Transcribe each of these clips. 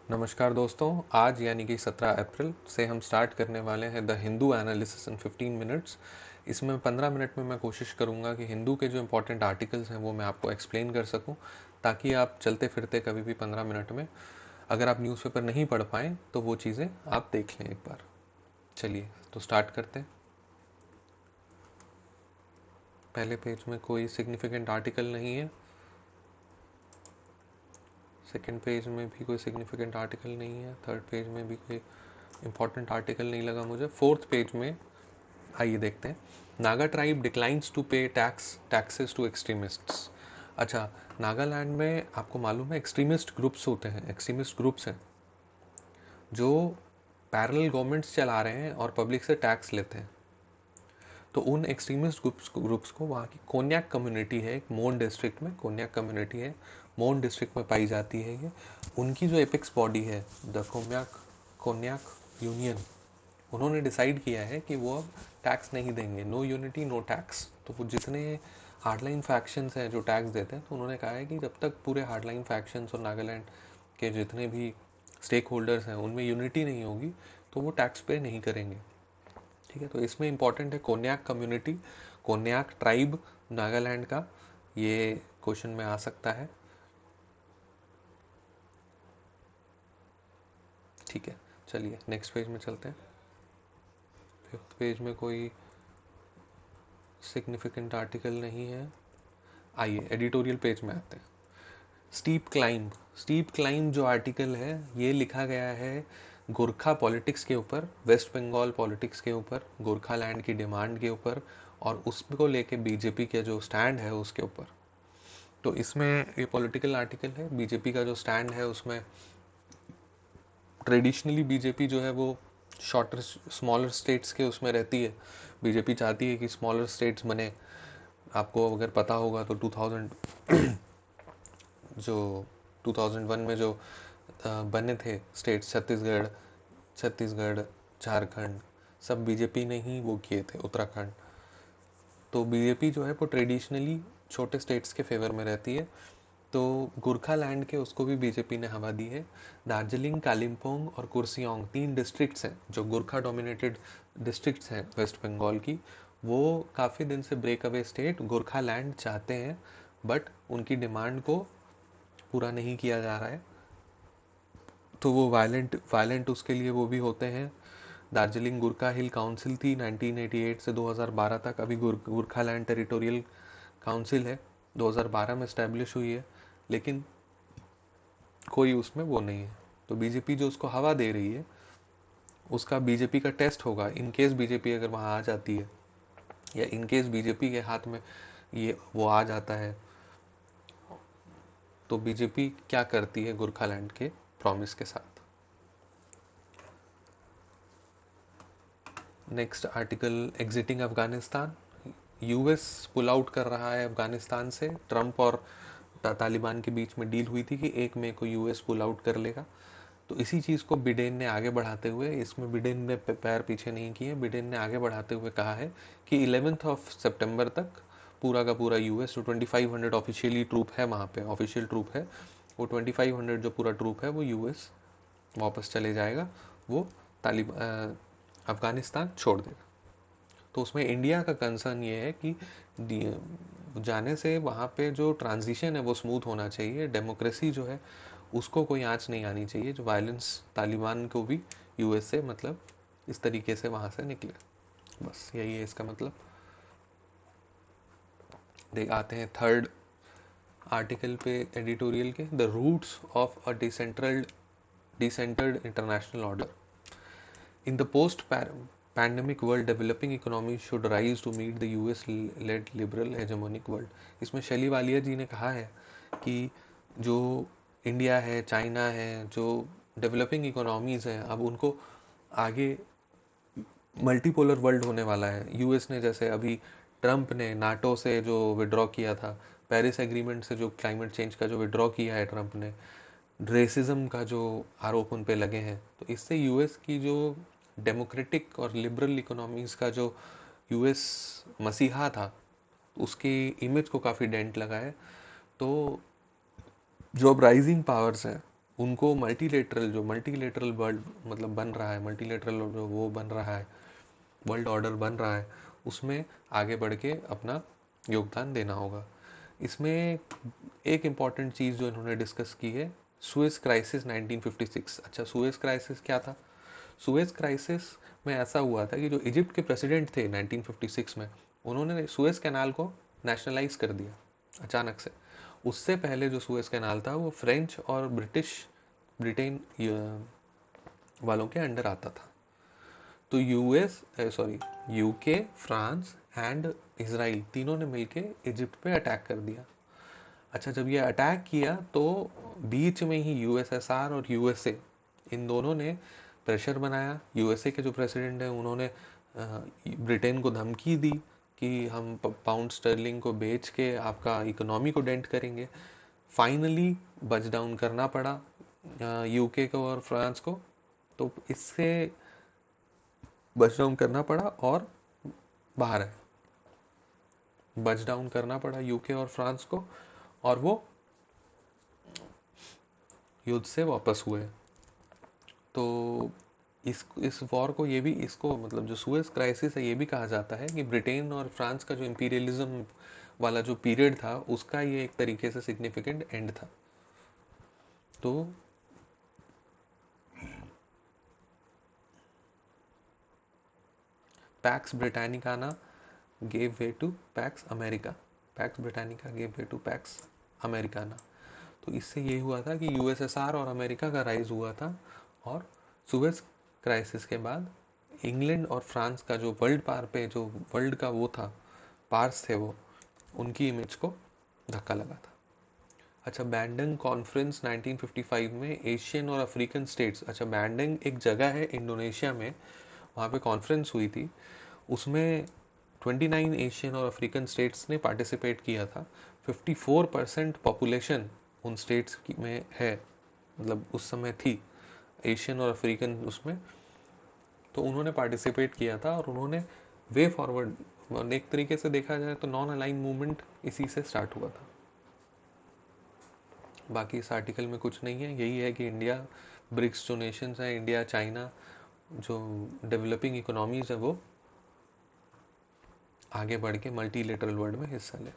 नमस्कार दोस्तों, आज यानी कि 17 अप्रैल से हम स्टार्ट करने वाले हैं the Hindu analysis in 15 minutes. इसमें 15 मिनट में मैं कोशिश करूंगा कि हिंदू के जो इम्पोर्टेंट आर्टिकल्स हैं वो मैं आपको एक्सप्लेन कर सकूं, ताकि आप चलते फिरते कभी भी 15 मिनट में अगर आप न्यूज़पेपर नहीं पढ़ पाएँ तो वो चीज़ें आप देख लें एक बार। चलिए तो स्टार्ट करते हैं। पहले पेज में कोई सिग्निफिकेंट आर्टिकल नहीं है, सेकेंड पेज में भी कोई सिग्निफिकेंट आर्टिकल नहीं है, थर्ड पेज में भी कोई इम्पॉर्टेंट आर्टिकल नहीं लगा मुझे। फोर्थ पेज में आइए देखते हैं। नागा ट्राइब डिक्लाइंस टू पे टैक्सेस टू एक्सट्रीमिस्ट्स। अच्छा, नागालैंड में आपको मालूम है एक्सट्रीमिस्ट ग्रुप्स होते हैं, एक्सट्रीमिस्ट ग्रुप्स हैं जो पैरेलल गवर्नमेंट्स चला रहे हैं और पब्लिक से टैक्स लेते हैं। तो उन एक्सट्रीमिस्ट ग्रुप्स को वहाँ की कोन्याक कम्युनिटी है, एक मोन डिस्ट्रिक्ट में कोन्याक कम्युनिटी है, मोन डिस्ट्रिक्ट में पाई जाती है ये। उनकी जो एपिक्स बॉडी है द कोन्याक यूनियन, उन्होंने डिसाइड किया है कि वो अब टैक्स नहीं देंगे, नो यूनिटी नो टैक्स। तो वो जितने हार्डलाइन फैक्शंस हैं जो टैक्स देते हैं, तो उन्होंने कहा है कि जब तक पूरे हार्डलाइन फैक्शंस और नागालैंड के जितने भी स्टेक होल्डर्स हैं उनमें यूनिटी नहीं होगी तो वो टैक्स पे नहीं करेंगे। ठीक है, तो इसमें इंपॉर्टेंट है कोन्याक कम्युनिटी, कोन्याक ट्राइब नागालैंड का, ये क्वेश्चन में आ सकता है। ठीक है, चलिए नेक्स्ट पेज में चलते हैं। फिफ्थ पेज में कोई सिग्निफिकेंट आर्टिकल नहीं है। आइए एडिटोरियल पेज में आते हैं। स्टीप क्लाइंब जो आर्टिकल है ये लिखा गया है गोरखा पॉलिटिक्स के ऊपर, वेस्ट बंगाल पॉलिटिक्स के ऊपर, गोरखा लैंड की डिमांड के ऊपर और उसको लेके बीजेपी का जो स्टैंड है उसके ऊपर। तो इसमें ये पॉलिटिकल आर्टिकल है, बीजेपी का जो स्टैंड है उसमें ट्रेडिशनली बीजेपी जो है वो शॉर्टर स्मॉलर स्टेट्स के उसमें रहती है। बीजेपी चाहती है कि स्मॉलर स्टेट्स बने। आपको अगर पता होगा तो 2001 में जो बने थे स्टेट्स, छत्तीसगढ़, झारखंड, सब बीजेपी ने ही वो किए थे, उत्तराखंड। तो बीजेपी जो है वो ट्रेडिशनली छोटे स्टेट्स के फेवर में रहती है। तो गोरखा लैंड के उसको भी बीजेपी ने हवा दी है। दार्जिलिंग, कालिम्पोंग और कुर्सियोंग 3 डिस्ट्रिक्ट्स हैं जो गोरखा डोमिनेटेड डिस्ट्रिक्ट्स हैं वेस्ट बंगाल की। वो काफ़ी दिन से break away state Gorkhaland चाहते हैं, बट उनकी डिमांड को पूरा नहीं किया जा रहा है। तो वो वायलेंट उसके लिए वो भी होते हैं। दार्जिलिंग गोरखा हिल काउंसिल थी 1988 से 2012 तक, अभी गोरखा लैंड टेरिटोरियल काउंसिल है, 2012 में इस्टेब्लिश हुई है, लेकिन कोई उसमें वो नहीं है। तो बीजेपी जो उसको हवा दे रही है उसका बीजेपी का टेस्ट होगा। इन केस बीजेपी अगर वहाँ आ जाती है या इन केस बीजेपी के हाथ में ये वो आ जाता है तो बीजेपी क्या करती है गोरखालैंड के प्रॉमिस के साथ। Next article, exiting Afghanistan. US pull out कर रहा है अफगानिस्तान से। ट्रंप और तालिबान के बीच में डील हुई थी कि 1 मई को यूएस पुल आउट कर लेगा। तो इसी चीज़ को बिडेन ने आगे बढ़ाते हुए, इसमें बिडेन ने पैर पीछे नहीं किए, बिडेन ने आगे बढ़ाते हुए कहा है कि 11 सितंबर तक पूरा का पूरा यूएस जो 2500 ऑफिशियली ट्रूप है वहाँ पे, ऑफिशियल ट्रूप है वो 2500 जो पूरा ट्रूप है वो यूएस वापस चले जाएगा, वो अफगानिस्तान छोड़ देगा। तो उसमें इंडिया का कंसर्न ये है कि जाने से वहाँ पे जो ट्रांजिशन है वो स्मूथ होना चाहिए, डेमोक्रेसी जो है उसको कोई आँच नहीं आनी चाहिए, जो वायलेंस तालिबान को भी यूएस से मतलब इस तरीके से वहाँ से निकले। बस यही है इसका मतलब। देख आते हैं थर्ड आर्टिकल पे एडिटोरियल के, the roots of a decentered international order in the post pandemic world, developing economy should rise to meet the US led liberal hegemonic world. इसमें शैली वालिया जी ने कहा है कि जो इंडिया है, चाइना है, जो डेवलपिंग इकोनॉमीज़ हैं, अब उनको आगे मल्टीपोलर वर्ल्ड होने वाला है। यूएस ने जैसे अभी ट्रंप ने नाटो से जो विड्रॉ किया था, पेरिस एग्रीमेंट से जो क्लाइमेट चेंज का जो विड्रॉ किया है ट्रंप ने, रेसिज्म का जो आरोप उन पे लगे हैं, तो इससे यूएस की जो डेमोक्रेटिक और लिबरल इकोनॉमीज़ का जो यूएस मसीहा था उसकी इमेज को काफ़ी डेंट लगा है। तो जो अब राइजिंग पावर्स हैं उनको मल्टीलेटरल वर्ल्ड मतलब बन रहा है, मल्टीलेटरल जो वो बन रहा है, वर्ल्ड ऑर्डर बन रहा है, उसमें आगे बढ़ के अपना योगदान देना होगा। इसमें एक इम्पॉर्टेंट चीज़ जो इन्होंने डिस्कस की है, सुएज क्राइसिस 1956। अच्छा, सुएज क्राइसिस क्या था? सुएज क्राइसिस में ऐसा हुआ था कि जो इजिप्ट के प्रेसिडेंट थे 1956 में, उन्होंने सुएज कैनाल को नेशनलाइज कर दिया अचानक से। उससे पहले जो सुएज कैनाल था वो फ्रेंच और ब्रिटेन वालों के अंडर आता था। तो यूके, फ्रांस एंड इसराइल तीनों ने मिलके इजिप्ट पे अटैक कर दिया। अच्छा, जब ये अटैक किया तो बीच में ही यूएसएसआर और यूएसए इन दोनों ने प्रेशर बनाया। यूएसए के जो प्रेसिडेंट हैं उन्होंने ब्रिटेन को धमकी दी कि हम पाउंड स्टर्लिंग को बेच के आपका इकोनॉमी को डेंट करेंगे। फाइनली बच डाउन करना पड़ा यूके को और फ्रांस को, तो इससे बच डाउन करना पड़ा और बाहर है, बच डाउन करना पड़ा यूके और फ्रांस को, और वो युद्ध से वापस हुए। तो इस वॉर को ये भी इसको मतलब जो सुएज क्राइसिस है ये भी कहा जाता है कि ब्रिटेन और फ्रांस का जो इंपीरियलिज्म वाला जो पीरियड था उसका ये एक तरीके से सिग्निफिकेंट एंड था। तो पैक्स ब्रिटानिकाना gave way to Pax America, Pax Britannica gave way to Pax Americana. तो इससे ये हुआ था कि यूएसएसआर और अमेरिका का राइज हुआ था, और सुएज क्राइसिस के बाद इंग्लैंड और फ्रांस का जो वर्ल्ड पार पे जो वर्ल्ड का वो था पार्स थे, वो उनकी इमेज को धक्का लगा था। अच्छा, बैंडंग कॉन्फ्रेंस 1955 में एशियन और अफ्रीकन स्टेट्स, अच्छा बैंडंग एक जगह है इंडोनेशिया में, वहाँ पे कॉन्फ्रेंस हुई थी। उसमें 29 एशियन और अफ्रीकन स्टेट्स ने पार्टिसिपेट किया था। 54% पॉपुलेशन उन स्टेट्स में है, मतलब उस समय थी एशियन और अफ्रीकन उसमें, तो उन्होंने पार्टिसिपेट किया था और उन्होंने वे फॉरवर्ड, एक तरीके से देखा जाए तो नॉन अलाइन मूवमेंट इसी से स्टार्ट हुआ था। बाकी इस आर्टिकल में कुछ नहीं है, यही है कि इंडिया, ब्रिक्स जो नेशंस हैं, इंडिया, चाइना, जो डेवलपिंग इकोनॉमीज है, वो आगे बढ़ के मल्टीलेटरल वर्ल्ड में हिस्सा ले।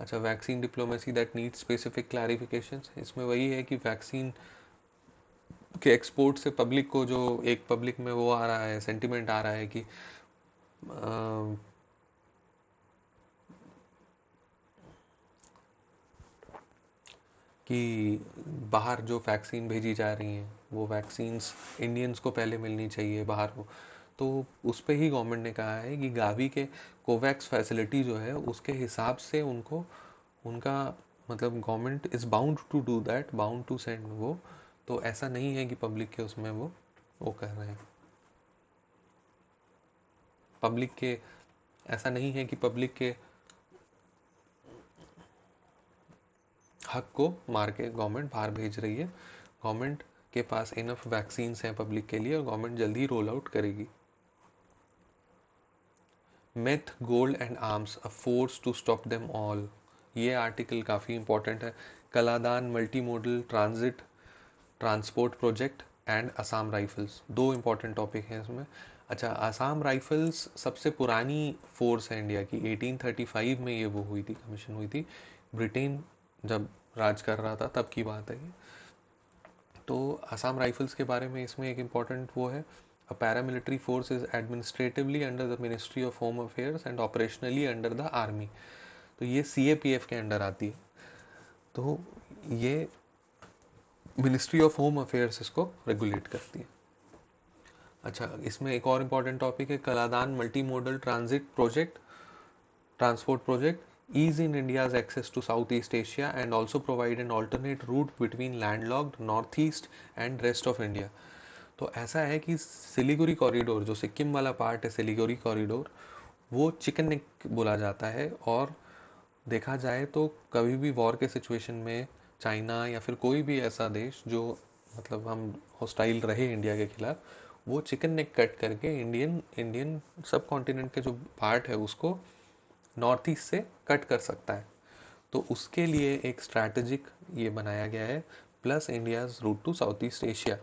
अच्छा, vaccine diplomacy that needs specific clarifications, इसमें वही है कि वैक्सीन के एक्सपोर्ट से पब्लिक को जो एक पब्लिक में वो आ रहा है, सेंटिमेंट आ रहा है कि बाहर जो वैक्सीन भेजी जा रही हैं वो वैक्सीन्स इंडियंस को पहले मिलनी चाहिए बाहर को, तो उस पर ही गवर्नमेंट ने कहा है कि गावी के कोवैक्स फैसिलिटी जो है उसके हिसाब से उनको उनका मतलब government is bound to do that, bound to send वो। तो ऐसा नहीं है कि पब्लिक के उसमें वो कर रहे हैं, पब्लिक के ऐसा नहीं है कि पब्लिक के हक को मार के गवर्नमेंट बाहर भेज रही है। गवर्नमेंट के पास इनफ वैक्सीन्स हैं पब्लिक के लिए और गवर्नमेंट जल्दी ही रोल आउट करेगी। Meth, gold and arms, a force to stop them all, ये आर्टिकल काफ़ी इंपॉर्टेंट है। Kaladan multi modal transit transport project and Assam Rifles, दो इंपॉर्टेंट टॉपिक हैं इसमें। अच्छा, असम राइफल्स सबसे पुरानी फोर्स है इंडिया की, 1835 में ये वो हुई थी, कमीशन हुई थी, ब्रिटेन जब राज कर रहा था तब की बात है ये। तो असम राइफल्स के बारे में इसमें एक इम्पॉर्टेंट वो है, a paramilitary force is administratively under the ministry of home affairs and operationally under the army. तो ये CAPF के अंडर आती है, तो ये मिनिस्ट्री ऑफ होम अफेयर्स इसको रेगुलेट करती है। अच्छा, इसमें एक और इम्पॉर्टेंट टॉपिक है Kaladan multi modal transit project transport project, ease in India's access to Southeast Asia and also provide an alternate route between landlocked Northeast and rest of India। तो ऐसा है कि सिलीगुड़ी कॉरिडोर, जो सिक्किम वाला पार्ट है सिलीगुड़ी कॉरिडोर, वो chicken neck बोला जाता है, और देखा जाए तो कभी भी वॉर के सिचुएशन में चाइना या फिर कोई भी ऐसा देश जो मतलब हम हॉस्टाइल रहे इंडिया के खिलाफ, वो चिकन नेक कट करके इंडियन इंडियन सब कॉन्टिनेंट के जो पार्ट है उसको नॉर्थ ईस्ट से कट कर सकता है। तो उसके लिए एक स्ट्रैटेजिक ये बनाया गया है plus India's route to Southeast Asia.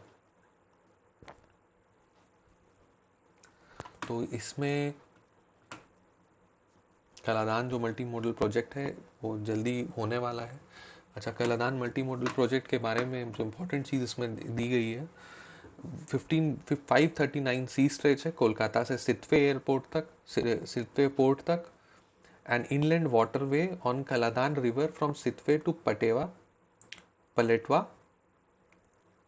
तो इसमें कलादान जो मल्टी मॉडल प्रोजेक्ट है वो जल्दी होने वाला है. अच्छा, कलादान मल्टी मॉडल प्रोजेक्ट के बारे में जो इम्पोर्टेंट चीज़ इसमें दी गई है, 539 सी स्ट्रेच है कोलकाता से सितवे एयरपोर्ट तक, सितवे पोर्ट तक, and inland waterway on Kaladan river from Sittwe to Paletwa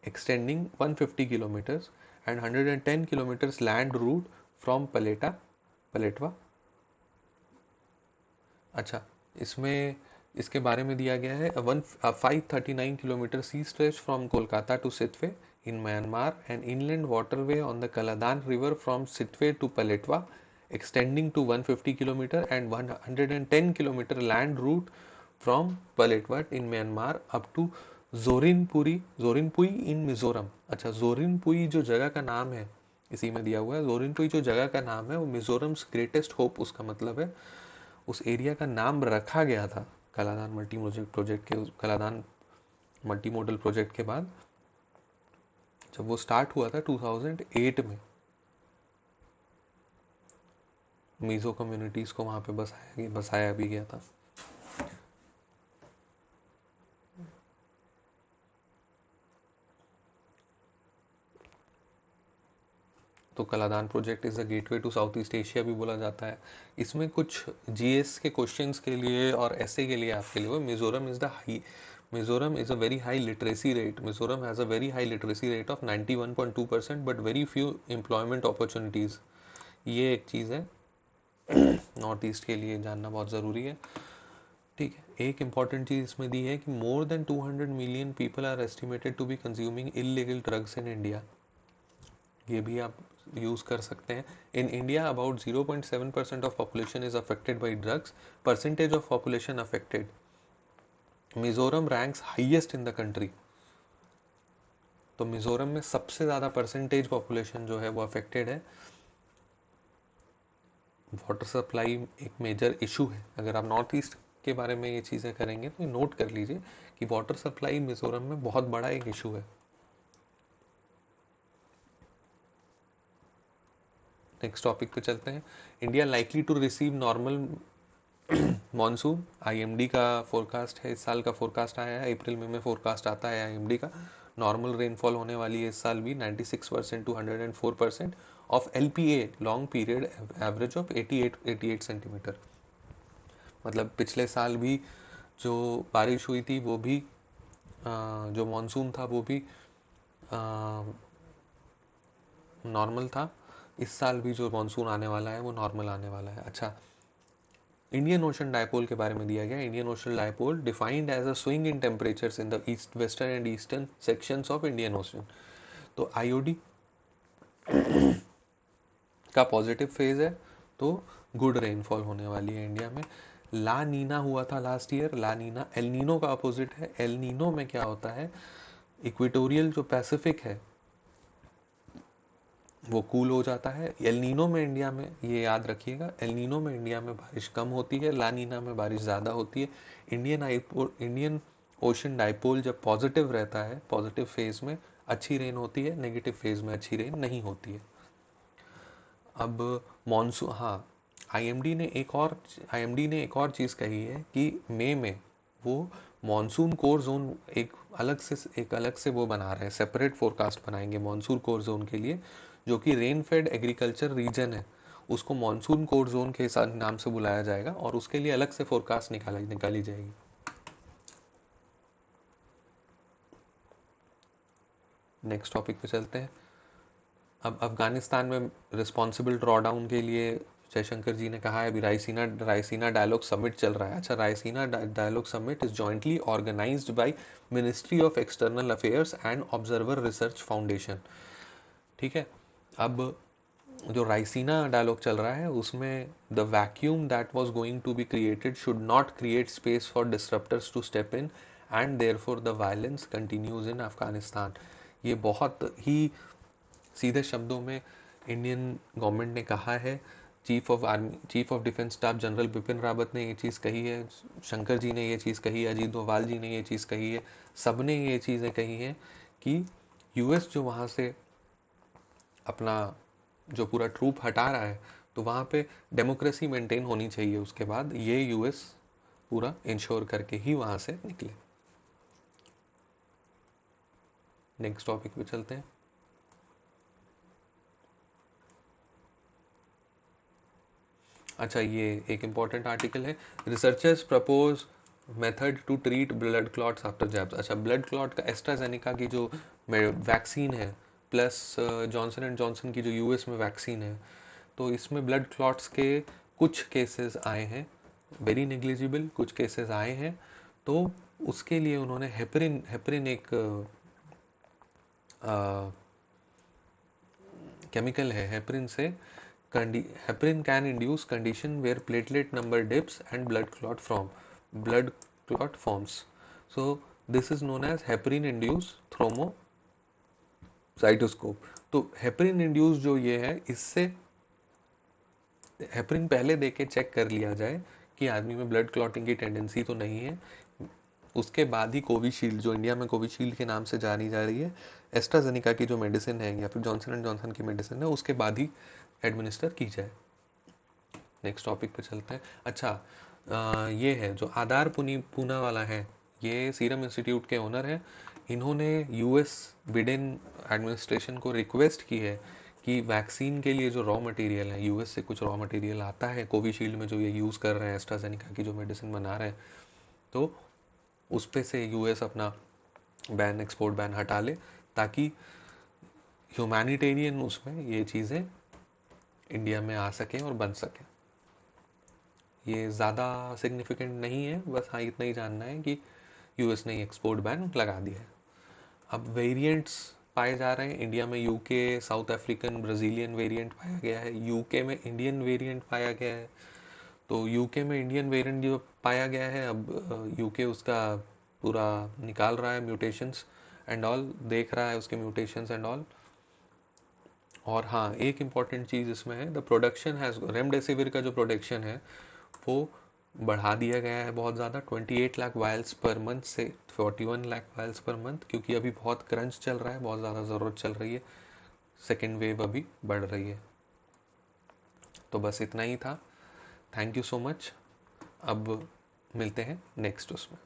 extending 150 kilometers and 110 kilometers land route from Paletwa. अच्छा, इसमें इसके बारे में दिया गया है 539 kilometre sea stretch from Kolkata to Sittwe in Myanmar, an inland waterway on the Kaladan River from Sitwe to Paletwa, extending to 150 km and 110 km land route from Paletwa in Myanmar up to Zorinpui इन मिजोरम. अच्छा, जोरिनपुई जो जगह का नाम है इसी में दिया हुआ है. जोरिनपुई जो जगह का नाम है वो मिजोरम्स ग्रेटेस्ट होप उसका मतलब है. उस एरिया का नाम रखा गया था कलादान मल्टी प्रोजेक्ट के कलादान मल्टी मॉडल प्रोजेक्ट के बाद, जब वो स्टार्ट हुआ था 2008 में. मीज़ो कम्युनिटीज़ को वहाँ पे बसाया भी गया था. तो Kaladan project is the gateway to South East Asia भी बोला जाता है. इसमें कुछ जीएस के क्वेश्चंस के लिए और ऐसे के लिए आपके लिए Mizoram is a very high literacy rate. Mizoram has a very high literacy rate of 91.2%, but very few employment opportunities. ये एक चीज़ है नॉर्थ ईस्ट के लिए जानना बहुत ज़रूरी है. ठीक है, एक इम्पॉर्टेंट चीज़ इसमें दी है कि more than 200 million people are estimated to be consuming illegal drugs in India. ये भी आप यूज़ कर सकते हैं. In India, about 0.7% of population is affected by drugs. Percentage of population affected, Mizoram ranks highest in the country. तो मिज़ोरम में सबसे ज़्यादा परसेंटेज पॉपुलेशन जो है वो अफेक्टेड है. वाटर सप्लाई एक मेजर इशू है. अगर आप नॉर्थ ईस्ट के बारे में ये चीज़ें करेंगे तो नोट कर लीजिए कि वाटर सप्लाई मिज़ोरम में बहुत बड़ा एक इशू है. नेक्स्ट टॉपिक पे चलते हैं. India likely to receive normal monsoon. IMD का फोरकास्ट है, इस साल का फोरकास्ट आया है. अप्रैल में फोरकास्ट आता है आईएमडी का. नॉर्मल रेनफॉल होने वाली है इस साल भी 96% to 104% of LPA long period average of 88 centimetre. मतलब पिछले साल भी जो बारिश हुई थी वो भी जो मॉनसून था वो भी नॉर्मल था. इस साल भी जो मॉनसून आने वाला है वो नॉर्मल आने वाला है. अच्छा, इंडियन ओशन डायपोल के बारे में दिया गया. Indian Ocean dipole defined as a swing in temperatures in the east western and eastern sections of Indian Ocean. तो आईओडी का पॉजिटिव फेज है तो गुड रेनफॉल होने वाली है इंडिया में. ला नीना हुआ था लास्ट ईयर. ला नीना एल नीनो का अपोजिट है. एल नीनो में क्या होता है, इक्वेटोरियल जो पैसिफिक है वो कूल हो जाता है. एल नीनो में इंडिया में, ये याद रखिएगा, एल नीनो में इंडिया में बारिश कम होती है, ला नीना में बारिश ज़्यादा होती है. इंडियन ओशन डाइपोल जब पॉजिटिव रहता है, पॉजिटिव फेज में अच्छी रेन होती है, नेगेटिव फेज में अच्छी रेन नहीं होती है. अब मॉनसून, हाँ, आईएमडी ने एक और चीज़ कही है कि मई में वो मॉनसून कोर जोन एक अलग से वो बना रहे हैं, सेपरेट फोरकास्ट बनाएंगे मॉनसून कोर जोन के लिए, जो कि रेन फेड एग्रीकल्चर रीजन है. उसको मॉनसून कोर जोन के नाम से बुलाया जाएगा और उसके लिए अलग से फोरकास्ट निकाली जाएगी. नेक्स्ट टॉपिक पे चलते हैं. अब अफगानिस्तान में रिस्पॉन्सिबल ड्रॉडाउन के लिए जयशंकर जी ने कहा है अभी रायसीना डायलॉग समिट चल रहा है. अच्छा, Raisina Dialogue summit is jointly organised by Ministry of External Affairs and Observer Research Foundation. ठीक है, अब जो रायसीना डायलॉग चल रहा है उसमें the vacuum that was going to be created should not create space for disruptors to step in and therefore the violence continues in Afghanistan. ये बहुत ही सीधे शब्दों में इंडियन गवर्नमेंट ने कहा है chief of defence staff general Bipin Rawat ने ये चीज़ कही है, शंकर जी ने ये चीज़ कही है, अजीत डोभाल जी ने ये चीज़ कही है, सब ने ये चीज़ें कही हैं कि यूएस जो वहाँ से अपना जो पूरा ट्रूप हटा रहा है तो वहाँ पे डेमोक्रेसी मेंटेन होनी चाहिए, उसके बाद ये यूएस पूरा इंश्योर करके ही वहाँ से निकले। नेक्स्ट टॉपिक पे चलते हैं। अच्छा, ये एक इम्पॉर्टेंट आर्टिकल है, researchers propose method to treat blood clots after jabs. अच्छा, ब्लड क्लॉट का एस्ट्राजेनेका की जो वैक्सीन है प्लस जॉनसन एंड जॉनसन की जो यूएस में वैक्सीन है, तो इसमें ब्लड क्लॉट्स के कुछ केसेस आए हैं, वेरी नेग्लिजिबल कुछ केसेस आए हैं। तो उसके लिए उन्होंने हेपरिन एक केमिकल है, हेपरिन से heparin can induce condition where platelet number dips and blood clot forms. So this is known as heparin induced thrombocytoscope. तो heparin induced जो ये है, इससे हेपरिन पहले देके चेक कर लिया जाए कि आदमी में ब्लड क्लॉटिंग की टेंडेंसी तो नहीं है, उसके बाद ही कोविशील्ड, जो इंडिया में कोविशील्ड के नाम से जानी जा रही है, एस्ट्राजेनिका की जो मेडिसिन है या फिर जॉनसन एंड जॉनसन की मेडिसिन है, उसके बाद ही एडमिनिस्टर की जाए। नेक्स्ट टॉपिक पे चलते हैं। अच्छा, ये है जो आधार पूना वाला है, ये सीरम इंस्टीट्यूट के ओनर हैं। इन्होंने यूएस बिडेन एडमिनिस्ट्रेशन को रिक्वेस्ट की है कि वैक्सीन के लिए जो रॉ मटेरियल है, यूएस से कुछ रॉ मटेरियल आता है कोविशील्ड में जो ये यूज़ कर रहे हैं, एस्ट्राजेनिका की जो मेडिसिन बना रहे हैं, तो उस पे से यूएस अपना बैन, एक्सपोर्ट बैन हटा ले, ताकि ह्यूमैनिटेरियन उसमें ये चीज़ें इंडिया में आ सकें और बन सकें। ये ज़्यादा सिग्निफिकेंट नहीं है, बस हाँ इतना ही जानना है कि यूएस ने एक्सपोर्ट बैन लगा दिया है। अब वेरिएंट्स पाए जा रहे हैं इंडिया में, UK, south African, Brazilian variant पाया गया है, यूके में इंडियन वेरिएंट पाया गया है। तो यूके में इंडियन वेरिएंट जो पाया गया है, अब यूके उसका पूरा निकाल रहा है, म्यूटेशंस एंड ऑल देख रहा है, उसके म्यूटेशंस एंड ऑल। और हाँ, एक इम्पॉर्टेंट चीज़ इसमें है, द प्रोडक्शन हैज़, रेमडेसिविर का जो प्रोडक्शन है वो बढ़ा दिया गया है बहुत ज़्यादा, 28 लाख वायल्स पर मंथ से 41 लाख वायल्स पर मंथ, क्योंकि अभी बहुत क्रंच चल रहा है, बहुत ज़्यादा ज़रूरत चल रही है, सेकेंड वेव अभी बढ़ रही है। तो बस इतना ही था, थैंक यू सो मच। अब मिलते हैं नेक्स्ट उसमें।